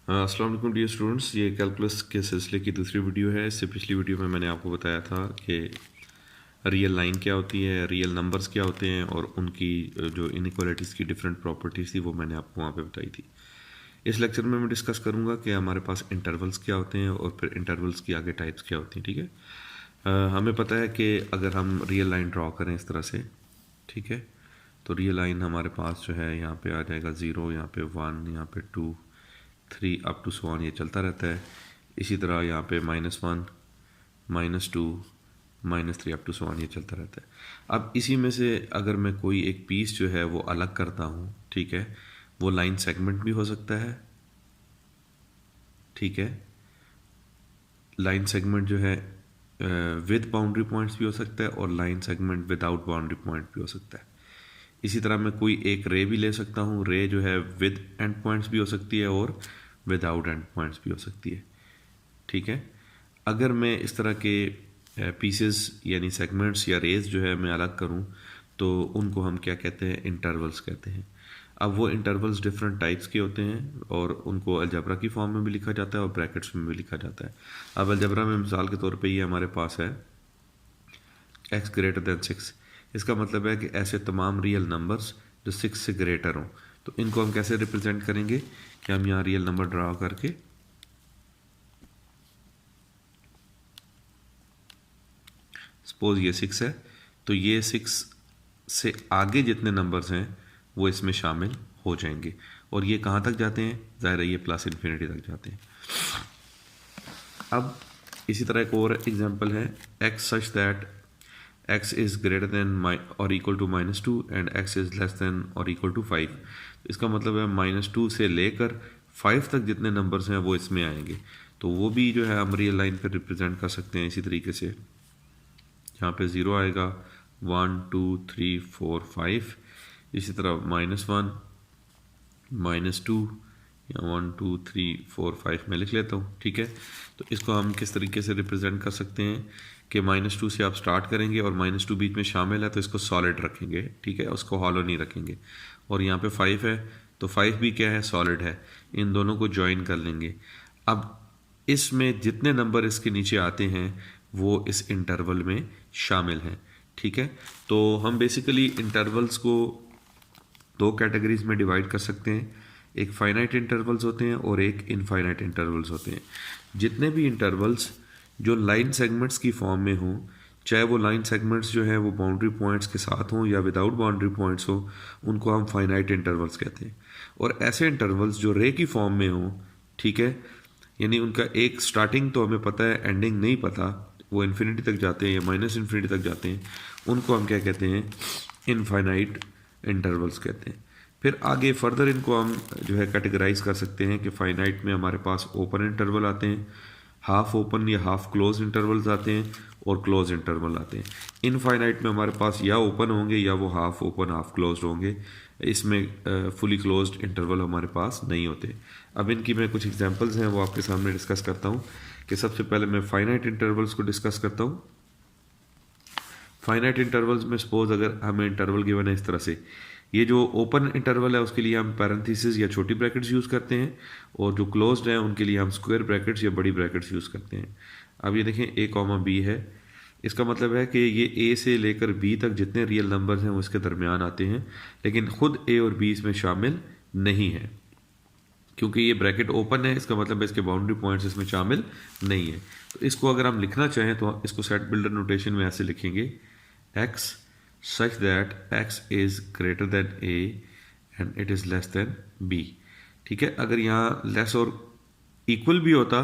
अस्सलाम वालेकुम dear students, ये कैलकुलस के सिलसिले की दूसरी वीडियो है। इससे पिछली वीडियो में मैंने आपको बताया था कि रियल लाइन क्या होती है, रियल नंबर्स क्या होते हैं और उनकी जो इनइक्वालिटीज़ की डिफरेंट प्रॉपर्टीज़ थी वो मैंने आपको वहाँ पे बताई थी। इस लेक्चर में मैं डिस्कस करूँगा कि हमारे पास इंटरवल्स क्या होते हैं और फिर इंटरवल्स की आगे टाइप्स क्या होती हैं। ठीक है, हमें पता है कि अगर हम रियल लाइन ड्रॉ करें इस तरह से, ठीक है, तो रियल लाइन हमारे पास जो है यहाँ पे आ जाएगा 0, यहाँ पे 1, यहाँ पे 2, 3 अप टू सो ऑन, ये चलता रहता है। इसी तरह यहाँ पे -1, -2, -3 अप टू सो ऑन, ये चलता रहता है। अब इसी में से अगर मैं कोई एक पीस जो है वो अलग करता हूँ, ठीक है, वो लाइन सेगमेंट भी हो सकता है, ठीक है, लाइन सेगमेंट जो है विद बाउंड्री पॉइंट्स भी हो सकता है और line segment without boundary point भी हो सकता है। इसी तरह मैं कोई एक रे भी ले सकता हूँ, रे जो है विद एंड पॉइंट्स भी हो सकती है और विदाउट एंड पॉइंट्स भी हो सकती है, ठीक है। अगर मैं इस तरह के पीसेस यानी सेगमेंट्स या रेज जो है मैं अलग करूं तो उनको हम क्या कहते हैं, इंटरवल्स कहते हैं। अब वो इंटरवल्स डिफरेंट टाइप्स के होते हैं और उनको अलजबरा की फॉर्म में भी लिखा जाता है और ब्रैकेट्स में भी लिखा जाता है। अब अलजबरा में मिसाल के तौर पे ये हमारे पास है x ग्रेटर दैन 6। इसका मतलब है कि ऐसे तमाम रियल नंबर्स जो 6 से ग्रेटर हों, तो इनको हम कैसे रिप्रेजेंट करेंगे कि हम यहाँ रियल नंबर ड्रा करके सपोज ये 6 है, तो ये 6 से आगे जितने नंबर्स हैं वो इसमें शामिल हो जाएंगे और ये कहाँ तक जाते हैं, ज़ाहिर है ये प्लस इन्फिनिटी तक जाते हैं। अब इसी तरह एक और एग्जांपल है, x such that x is greater than और equal to -2 and x is less than और इक्वल टू 5। इसका मतलब है -2 से लेकर 5 तक जितने नंबर्स हैं वो इसमें आएंगे, तो वो भी जो है हम रियल लाइन पर रिप्रेजेंट कर सकते हैं इसी तरीके से। यहाँ पे 0 आएगा, 1 2 3 4 5, इसी तरह -1 -2 या 1 2 3 4 5 मैं लिख लेता हूँ, ठीक है। तो इसको हम किस तरीके से रिप्रेजेंट कर सकते हैं कि -2 से आप स्टार्ट करेंगे और -2 बीच में शामिल है तो इसको सॉलिड रखेंगे, ठीक है, उसको हॉलो नहीं रखेंगे। और यहाँ पे 5 है तो 5 भी क्या है, सॉलिड है। इन दोनों को ज्वाइन कर लेंगे। अब इसमें जितने नंबर इसके नीचे आते हैं वो इस इंटरवल में शामिल हैं, ठीक है। तो हम बेसिकली इंटरवल्स को दो कैटेगरीज में डिवाइड कर सकते हैं, एक फाइनाइट इंटरवल्स होते हैं और एक इनफाइनाइट इंटरवल्स होते हैं। जितने भी इंटरवल्स जो लाइन सेगमेंट्स की फॉर्म में हों, चाहे वो लाइन सेगमेंट्स जो है वो बाउंड्री पॉइंट्स के साथ हों या विदाउट बाउंड्री पॉइंट्स हो, उनको हम फाइनाइट इंटरवल्स कहते हैं। और ऐसे इंटरवल्स जो रे की फॉर्म में हों, ठीक है, यानी उनका एक स्टार्टिंग तो हमें पता है, एंडिंग नहीं पता, वो इन्फिनिटी तक जाते हैं या माइनस इन्फिनिटी तक जाते हैं, उनको हम क्या कहते हैं, इनफाइनाइट इंटरवल्स कहते हैं। फिर आगे फर्दर इनको हम जो है कैटेगराइज कर सकते हैं कि फाइनाइट में हमारे पास ओपन इंटरवल आते हैं, हाफ ओपन या हाफ क्लोज इंटरवल्स आते हैं और क्लोज इंटरवल आते हैं। इनफाइनाइट में हमारे पास या ओपन होंगे या वो हाफ ओपन हाफ क्लोज होंगे, इसमें फुली क्लोज्ड इंटरवल हमारे पास नहीं होते। अब इनकी मैं कुछ एग्जांपल्स हैं वो आपके सामने डिस्कस करता हूँ कि सबसे पहले मैं फाइनाइट इंटरवल्स को डिस्कस करता हूँ। फाइनाइट इंटरवल्स में सपोज अगर हमें इंटरवल गिवन है इस तरह से, ये जो ओपन इंटरवल है उसके लिए हम पैरेंथेसिस या छोटी ब्रैकेट्स यूज़ करते हैं और जो क्लोज्ड है उनके लिए हम स्क्वायर ब्रैकेट्स या बड़ी ब्रैकेट्स यूज़ करते हैं। अब ये देखें a, b है, इसका मतलब है कि ये a से लेकर b तक जितने रियल नंबर्स हैं वो इसके दरमियान आते हैं, लेकिन खुद a और b इसमें शामिल नहीं है क्योंकि ये ब्रैकेट ओपन है। इसका मतलब है इसके बाउंड्री पॉइंट्स इसमें शामिल नहीं है। तो इसको अगर हम लिखना चाहें तो इसको सेट बिल्डर नोटेशन में ऐसे लिखेंगे, x such that x is greater than a and it is less than b, ठीक है। अगर यहाँ लेस और इक्वल भी होता,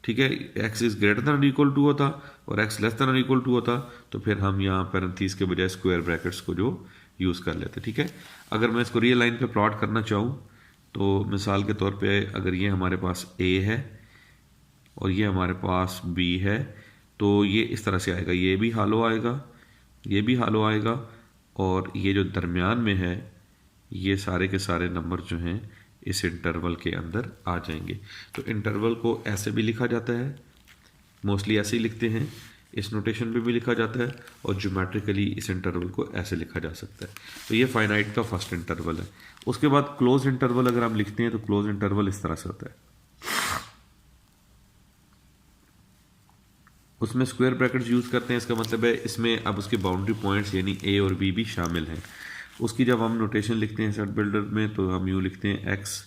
ठीक है, x is greater than equal to होता और x less than equal to होता, तो फिर हम यहाँ पैरेंथेसिस के बजाय स्क्वायर ब्रैकेट्स को जो यूज़ कर लेते, ठीक है। अगर मैं इसको रियल लाइन पे प्लॉट करना चाहूँ तो मिसाल के तौर पे अगर ये हमारे पास a है और ये हमारे पास b है, तो ये इस तरह से आएगा, ये भी हालो आएगा, ये भी हालो आएगा और ये जो दरमियान में है ये सारे के सारे नंबर जो हैं इस इंटरवल के अंदर आ जाएंगे। तो इंटरवल को ऐसे भी लिखा जाता है, मोस्टली ऐसे ही लिखते हैं, इस नोटेशन पे भी लिखा जाता है और ज्योमेट्रिकली इस इंटरवल को ऐसे लिखा जा सकता है। तो ये फाइनाइट का फर्स्ट इंटरवल है। उसके बाद क्लोज इंटरवल अगर हम लिखते हैं तो क्लोज इंटरवल इस तरह से होता है, उसमें स्क्वायर ब्रैकेट्स यूज़ करते हैं। इसका मतलब है इसमें अब उसके बाउंड्री पॉइंट्स यानी ए और बी भी शामिल हैं। उसकी जब हम नोटेशन लिखते हैं सेट बिल्डर में तो हम यूँ लिखते हैं X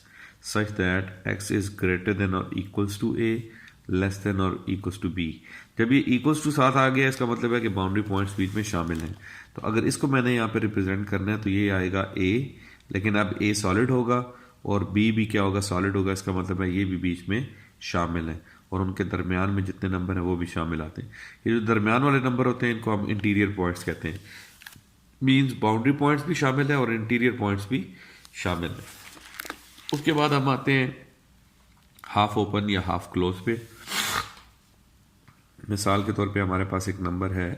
such that X is greater than और equals to A, less than और इक्वल्स टू बी। जब ये इक्वल्स टू साथ आ गया इसका मतलब है कि बाउंड्री पॉइंट्स बीच में शामिल हैं। तो अगर इसको मैंने यहाँ पे रिप्रेजेंट करना है तो ये आएगा ए, लेकिन अब ए सॉलिड होगा और बी भी क्या होगा, सॉलिड होगा। इसका मतलब है ये भी बीच में शामिल है और उनके दरमियान में जितने नंबर हैं वो भी शामिल आते हैं। ये जो दरमियान वाले नंबर होते हैं इनको हम इंटीरियर पॉइंट्स कहते हैं। मींस बाउंड्री पॉइंट्स भी शामिल है और इंटीरियर पॉइंट्स भी शामिल है। उसके बाद हम आते हैं हाफ ओपन या हाफ क्लोज पे। मिसाल के तौर पे हमारे पास एक नंबर है,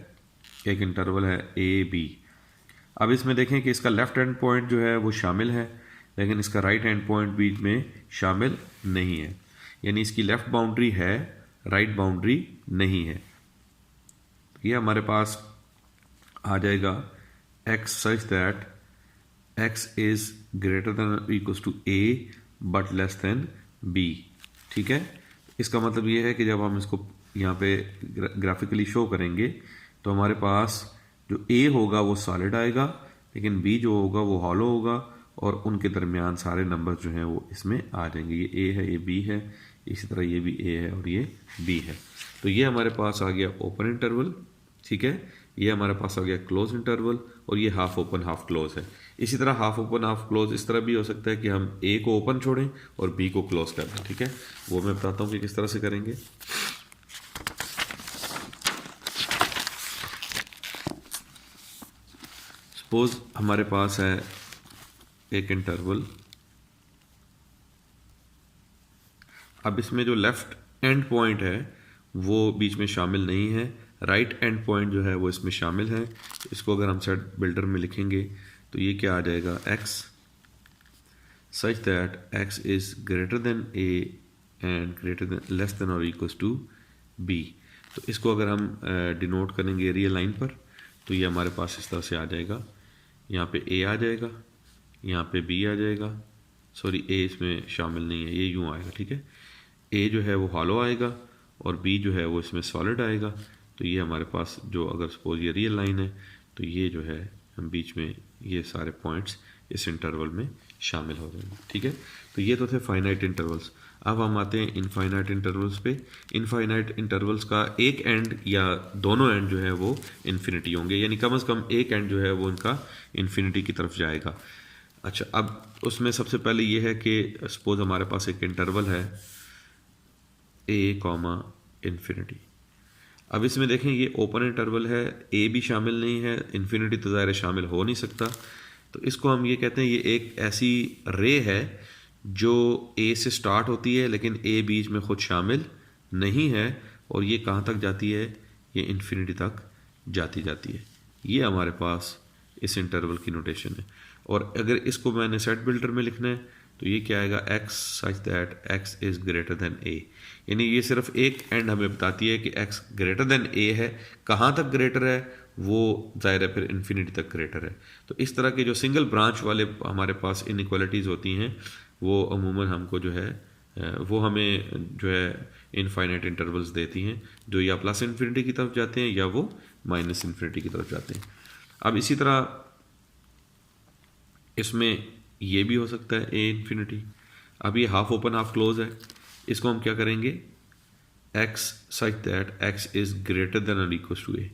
एक इंटरवल है ए बी। अब इसमें देखें कि इसका लेफ्ट हैंड पॉइंट जो है वो शामिल है, लेकिन इसका राइट हैंड पॉइंट बीच में शामिल नहीं है। यानी इसकी लेफ्ट बाउंड्री है, राइट बाउंड्री नहीं है। ये हमारे पास आ जाएगा x such that x is greater than equals to A but less than B. ठीक है, इसका मतलब ये है कि जब हम इसको यहाँ पे ग्राफिकली शो करेंगे तो हमारे पास जो ए होगा वो सॉलिड आएगा, लेकिन बी जो होगा वो हॉलो होगा और उनके दरमियान सारे नंबर जो हैं वो इसमें आ जाएंगे। ये ए है, ये बी है, इसी तरह ये भी ए है और ये बी है। तो ये हमारे पास आ गया ओपन इंटरवल। ठीक है, ये हमारे पास आ गया क्लोज इंटरवल और ये हाफ ओपन हाफ क्लोज है। इसी तरह हाफ ओपन हाफ क्लोज इस तरह भी हो सकता है कि हम ए को ओपन छोड़ें और बी को क्लोज कर दें। ठीक है, वो मैं बताता हूँ कि किस तरह से करेंगे। सपोज हमारे पास है एक इंटरवल। अब इसमें जो लेफ्ट एंड पॉइंट है वो बीच में शामिल नहीं है, राइट एंड पॉइंट जो है वो इसमें शामिल है। इसको अगर हम सेट बिल्डर में लिखेंगे तो ये क्या आ जाएगा, x such that x is greater than A and greater than less than और इक्वल्स टू बी। तो इसको अगर हम डिनोट करेंगे रियल लाइन पर तो ये हमारे पास इस तरह से आ जाएगा। यहाँ पे ए आ जाएगा, यहाँ पे बी आ जाएगा, सॉरी ए इसमें शामिल नहीं है, ये यूँ आएगा। ठीक है, ए जो है वो हॉलो आएगा और बी जो है वो इसमें सॉलिड आएगा। तो ये हमारे पास जो अगर सपोज ये रियल लाइन है तो ये जो है हम बीच में ये सारे पॉइंट्स इस इंटरवल में शामिल हो जाएंगे। ठीक है, तो ये तो थे फाइनाइट इंटरवल्स। अब हम आते हैं इनफाइनाइट इंटरवल्स पे। इनफाइनाइट इंटरवल्स का एक एंड या दोनों एंड जो है वो इन्फिनिटी होंगे, यानी कम से कम एक एंड जो है वो उनका इन्फिनिटी की तरफ जाएगा। अच्छा, अब उसमें सबसे पहले ये है कि सपोज हमारे पास एक इंटरवल है ए कॉमा इन्फिनिटी। अब इसमें देखें ये ओपन इंटरवल है, ए भी शामिल नहीं है, इन्फिनिटी तो ज़ाहिर शामिल हो नहीं सकता। तो इसको हम ये कहते हैं ये एक ऐसी रे है जो ए से स्टार्ट होती है लेकिन ए बीच में ख़ुद शामिल नहीं है और ये कहाँ तक जाती है, ये इन्फिनिटी तक जाती है। ये हमारे पास इस इंटरवल की नोटेशन है। और अगर इसको मैंने सेट बिल्डर में लिखना है तो ये क्या आएगा, X such that X is greater than A. यानी ये सिर्फ एक एंड हमें बताती है कि एक्स ग्रेटर देन ए है। कहाँ तक ग्रेटर है वो ज़ाहिर है फिर इन्फिनिटी तक ग्रेटर है। तो इस तरह के जो सिंगल ब्रांच वाले हमारे पास इनइक्वालिटीज़ होती हैं वो अमूमन हमको जो है वो हमें जो है इनफाइनाइट इंटरवल्स देती हैं, जो या प्लस इन्फिनिटी की तरफ जाते हैं या वो माइनस इन्फिनिटी की तरफ जाते हैं। अब इसी तरह इसमें ये भी हो सकता है ए इन्फिनिटी। अब ये हाफ ओपन हाफ क्लोज है, इसको हम क्या करेंगे, x such that x is greater than और इक्वल टू ए।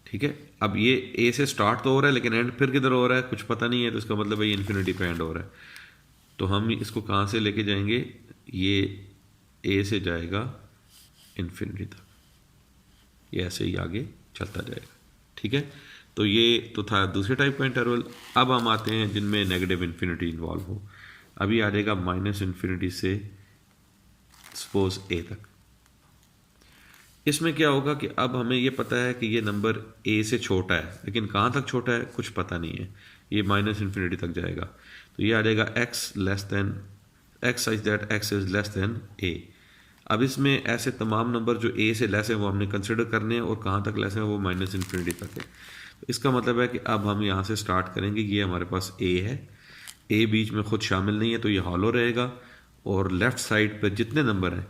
ठीक है, अब ये ए से स्टार्ट तो हो रहा है लेकिन एंड फिर किधर हो रहा है कुछ पता नहीं है, तो इसका मतलब है ये इन्फिनिटी पे एंड हो रहा है। तो हम इसको कहाँ से लेके जाएंगे, ये ए से जाएगा इन्फिनिटी तक, ये ऐसे ही आगे चलता जाएगा। ठीक है, तो ये तो था दूसरे टाइप का इंटरवल। अब हम आते हैं जिनमें नेगेटिव इन्फिनिटी इन्वॉल्व हो। अभी आ जाएगा माइनस इन्फिनिटी से सपोज ए तक। इसमें क्या होगा कि अब हमें ये पता है कि ये नंबर ए से छोटा है लेकिन कहाँ तक छोटा है कुछ पता नहीं है, ये माइनस इन्फिनिटी तक जाएगा। तो ये आ जाएगा X less than X such that x is less than A. अब इसमें ऐसे तमाम नंबर जो ए से लेस है वो हमने कंसिडर करने हैं और कहाँ तक लेस है वो माइनस इन्फिनिटी तक है। तो इसका मतलब है कि अब हम यहाँ से स्टार्ट करेंगे, ये हमारे पास ए है, ए बीच में खुद शामिल नहीं है तो ये हॉलो रहेगा और लेफ्ट साइड पर जितने नंबर हैं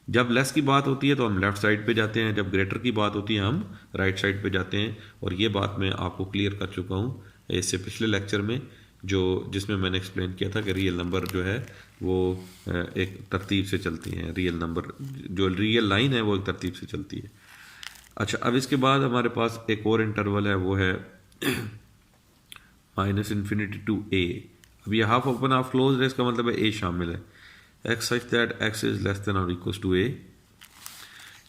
जब लेस की बात होती है तो हम लेफ़्ट साइड पे जाते हैं, जब ग्रेटर की बात होती है हम राइट साइड पे जाते हैं। और ये बात मैं आपको क्लियर कर चुका हूँ इससे पिछले लेक्चर में, जिसमें मैंने एक्सप्लेन किया था कि रियल नंबर जो है वो एक तरतीब से चलती हैं, रियल नंबर जो रियल लाइन है वो एक तरतीब से चलती है। अच्छा, अब इसके बाद हमारे पास एक और इंटरवल है, वो है -∞ टू a। अब ये हाफ ओपन हाफ क्लोज है, इसका मतलब है a शामिल है। x such that x is less than और इक्वल टू a।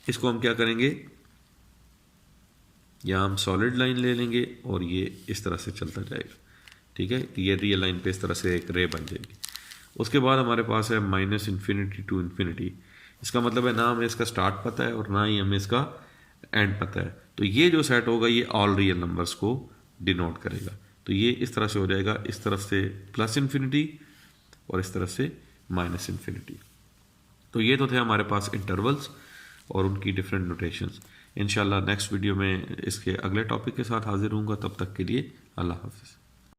इसको हम क्या करेंगे, यहाँ हम सॉलिड लाइन ले लेंगे और ये इस तरह से चलता जाएगा, ठीक है। ये रियल लाइन पे इस तरह से एक रे बन जाएगी। उसके बाद हमारे पास है -∞ टू ∞। इसका मतलब है ना हमें इसका स्टार्ट पता है और ना ही हमें इसका एंड पता है। तो ये जो सेट होगा ये ऑल रियल नंबर्स को डिनोट करेगा। तो ये इस तरह से हो जाएगा, इस तरफ से +∞ और इस तरफ से -∞। तो ये तो थे हमारे पास इंटरवल्स और उनकी डिफरेंट नोटेशंस। इंशाल्लाह नेक्स्ट वीडियो में इसके अगले टॉपिक के साथ हाजिर होऊंगा। तब तक के लिए अल्लाह हाफिज़।